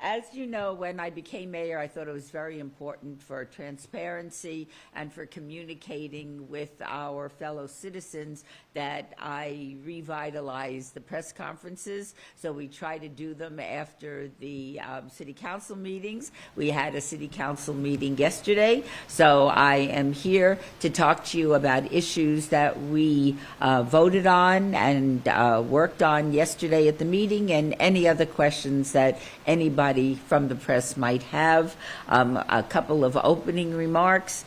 As you know, when I became mayor, I thought it was very important for transparency and for communicating with our fellow citizens that I revitalize the press conferences. So we try to do them after the city council meetings. We had a city council meeting yesterday, so I am here to talk to you about issues that we voted on and worked on yesterday at the meeting, and any other questions that anybody from the press might have. A couple of opening remarks.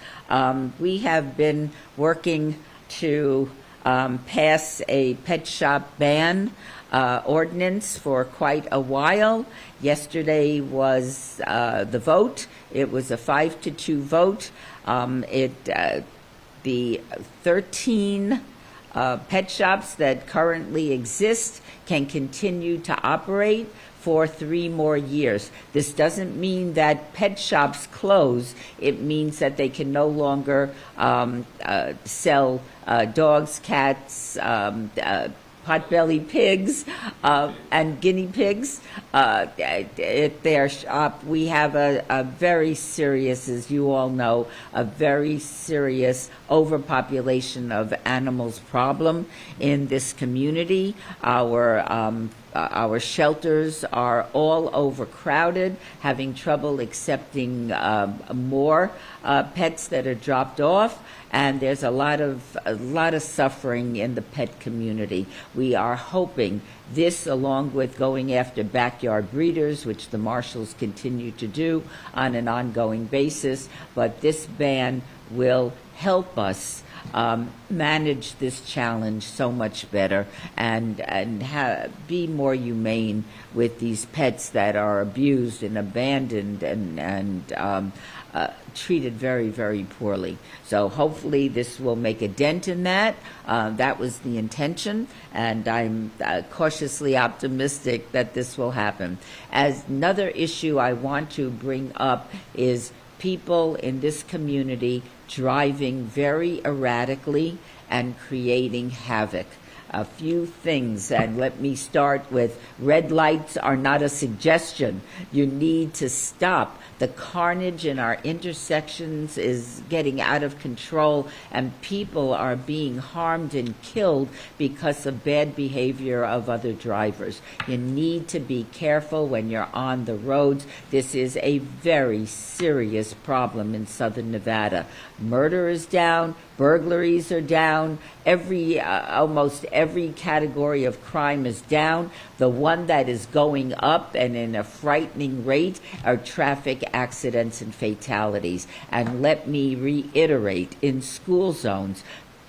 We have been working to pass a pet shop ban ordinance for quite a while. Yesterday was the vote. It was a 5-2 vote. The 13 pet shops that currently exist can continue to operate for 3 more years. This doesn't mean that pet shops close. It means that they can no longer sell dogs, cats, potbelly pigs, and guinea pigs at their shop. We have a very serious, as you all know, a very serious overpopulation of animals problem in this community. Our shelters are all overcrowded, having trouble accepting more pets that are dropped off, and there's a lot of suffering in the pet community. We are hoping this, along with going after backyard breeders, which the marshals continue to do on an ongoing basis, but this ban will help us manage this challenge so much better and be more humane with these pets that are abused and abandoned and treated very, very poorly. So hopefully this will make a dent in that. That was the intention, and I'm cautiously optimistic that this will happen. As another issue I want to bring up is people in this community driving very erratically and creating havoc. A few things, and let me start with red lights are not a suggestion. You need to stop. The carnage in our intersections is getting out of control, and people are being harmed and killed because of bad behavior of other drivers. You need to be careful when you're on the roads. This is a very serious problem in Southern Nevada. Murder is down, burglaries are down, almost every category of crime is down. The one that is going up and in a frightening rate are traffic accidents and fatalities. And let me reiterate, in school zones,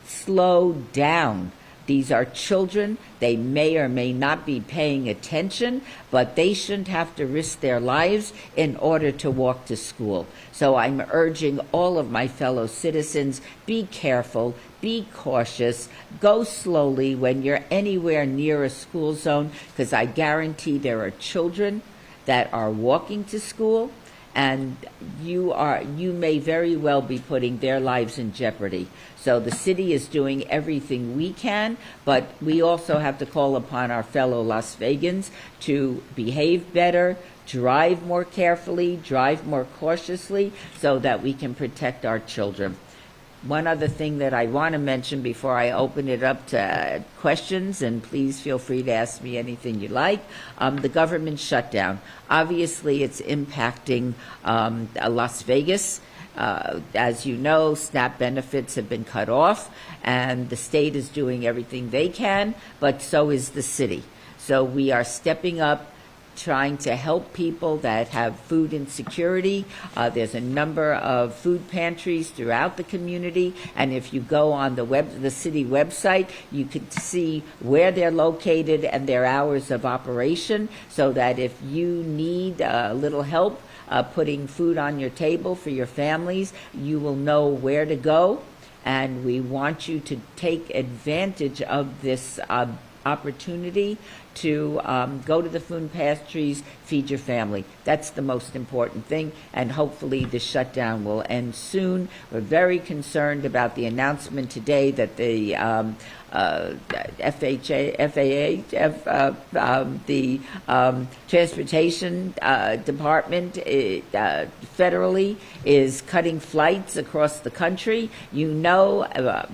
slow down. These are children. They may or may not be paying attention, but they shouldn't have to risk their lives in order to walk to school. So I'm urging all of my fellow citizens, be careful, be cautious, go slowly when you're anywhere near a school zone, because I guarantee there are children that are walking to school, and you may very well be putting their lives in jeopardy. So the city is doing everything we can, but we also have to call upon our fellow Las Vegans to behave better, drive more carefully, drive more cautiously, so that we can protect our children. One other thing that I want to mention before I open it up to questions, and please feel free to ask me anything you like, the government shutdown. Obviously, it's impacting Las Vegas. As you know, SNAP benefits have been cut off, and the state is doing everything they can, but so is the city. So we are stepping up, trying to help people that have food insecurity. There's a number of food pantries throughout the community, and if you go on the city website, you can see where they're located and their hours of operation, so that if you need a little help putting food on your table for your families, you will know where to go. And we want you to take advantage of this opportunity to go to the food pantries, feed your family. That's the most important thing, and hopefully the shutdown will end soon. We're very concerned about the announcement today that the the Transportation Department federally is cutting flights across the country. You know,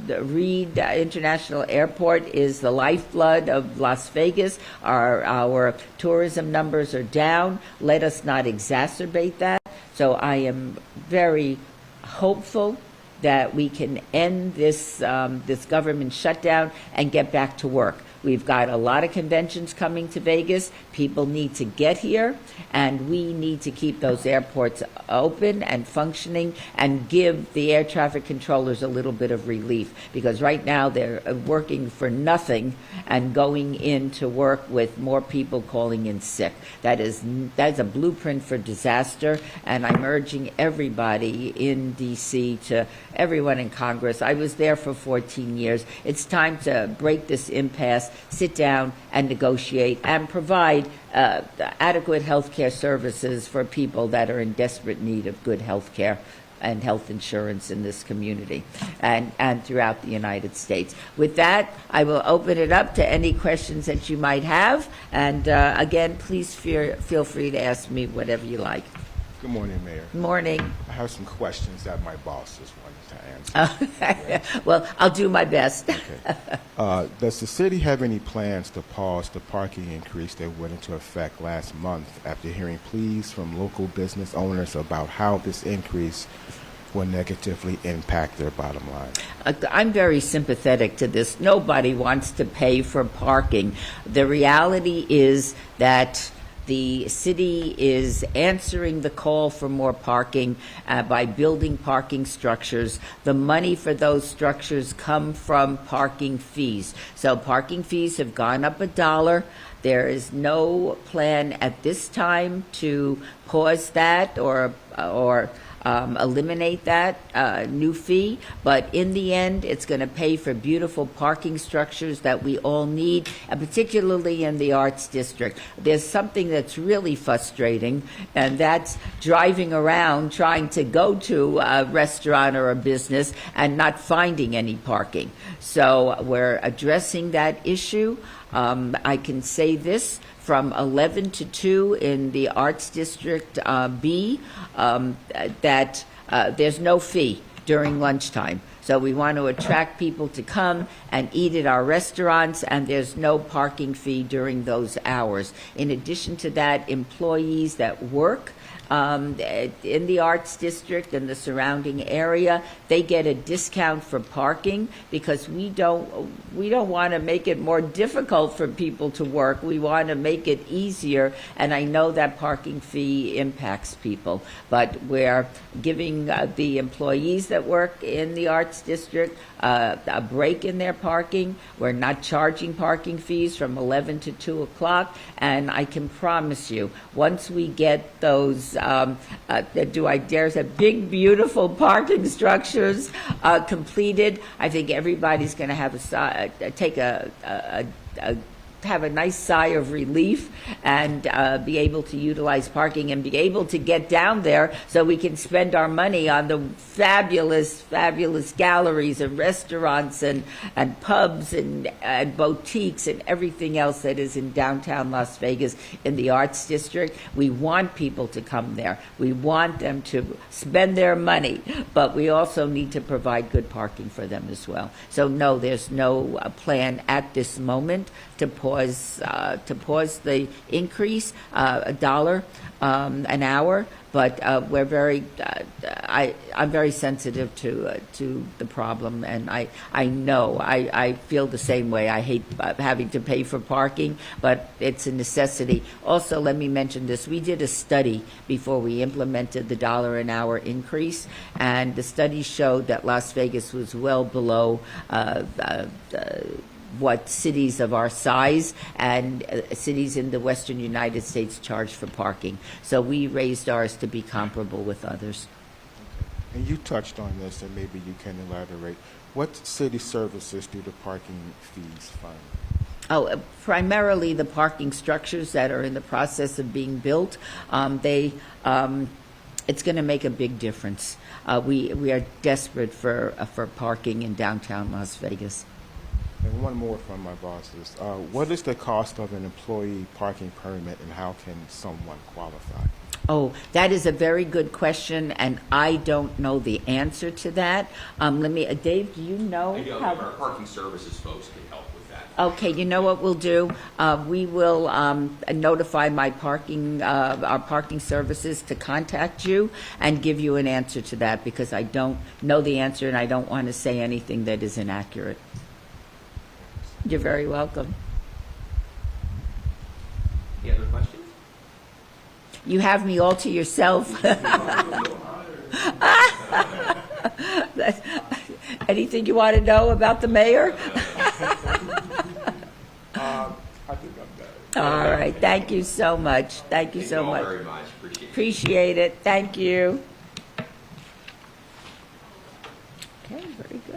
the Reed International Airport is the lifeblood of Las Vegas. Our tourism numbers are down. Let us not exacerbate that. So I am very hopeful that we can end this this government shutdown and get back to work. We've got a lot of conventions coming to Vegas. People need to get here, and we need to keep those airports open and functioning and give the air traffic controllers a little bit of relief, because right now they're working for nothing and going into work with more people calling in sick. That's a blueprint for disaster, and I'm urging everybody in D.C. to everyone in Congress. I was there for 14 years. It's time to break this impasse, sit down and negotiate, and provide adequate health care services for people that are in desperate need of good health care and health insurance in this community and throughout the United States. With that, I will open it up to any questions that you might have. And again, please feel free to ask me whatever you like. Good morning, Mayor. Morning. I have some questions that my bosses wanted to answer. Well, I'll do my best. Okay. Does the city have any plans to pause the parking increase that went into effect last month after hearing pleas from local business owners about how this increase will negatively impact their bottom line? I'm very sympathetic to this. Nobody wants to pay for parking. The reality is that the city is answering the call for more parking by building parking structures. The money for those structures come from parking fees. So parking fees have gone up $1. There is no plan at this time to pause that or eliminate that new fee, but in the end, it's going to pay for beautiful parking structures that we all need, and particularly in the Arts District. There's something that's really frustrating, and that's driving around trying to go to a restaurant or a business and not finding any parking. So we're addressing that issue. I can say this: from 11 to 2 in the Arts District B, that there's no fee during lunchtime. So we want to attract people to come and eat at our restaurants, and there's no parking fee during those hours. In addition to that, employees that work in the Arts District and the surrounding area, they get a discount for parking, because we don't want to make it more difficult for people to work. We want to make it easier, and I know that parking fee impacts people, but we're giving the employees that work in the Arts District a break in their parking. We're not charging parking fees from 11 to 2 o'clock, and I can promise you, once we get those do I dare say big, beautiful parking structures completed, I think everybody's going to have have a nice sigh of relief and be able to utilize parking and be able to get down there so we can spend our money on the fabulous, fabulous galleries and restaurants and pubs and boutiques and everything else that is in downtown Las Vegas in the Arts District. We want people to come there. We want them to spend their money, but we also need to provide good parking for them as well. So no, there's no plan at this moment to pause the increase, $1 an hour, but we're very I'm very sensitive to the problem, and I know I feel the same way. I hate having to pay for parking, but it's a necessity. Also, let me mention this: we did a study before we implemented the $1 an hour increase, and the study showed that Las Vegas was well below what cities of our size and cities in the western United States charge for parking. So we raised ours to be comparable with others. Okay. And you touched on this, and maybe you can elaborate. What city services do the parking fees fund? Oh, primarily the parking structures that are in the process of being built. It's going to make a big difference. We are desperate for parking in downtown Las Vegas. And one more from my bosses. What is the cost of an employee parking permit, and how can someone qualify? Oh, that is a very good question, and I don't know the answer to that. Dave, do you know? I know how- our parking services folks can help with that. Okay, you know what we'll do? We will notify our parking services to contact you and give you an answer to that, because I don't know the answer and I don't want to say anything that is inaccurate. You're very welcome. Any other questions? You have me all to yourself. Anything you want to know about the mayor? I think I'm done. All right, thank you so much. Thank you so all much. very much. Appreciate it. Appreciate it. Thank you. Okay, very good.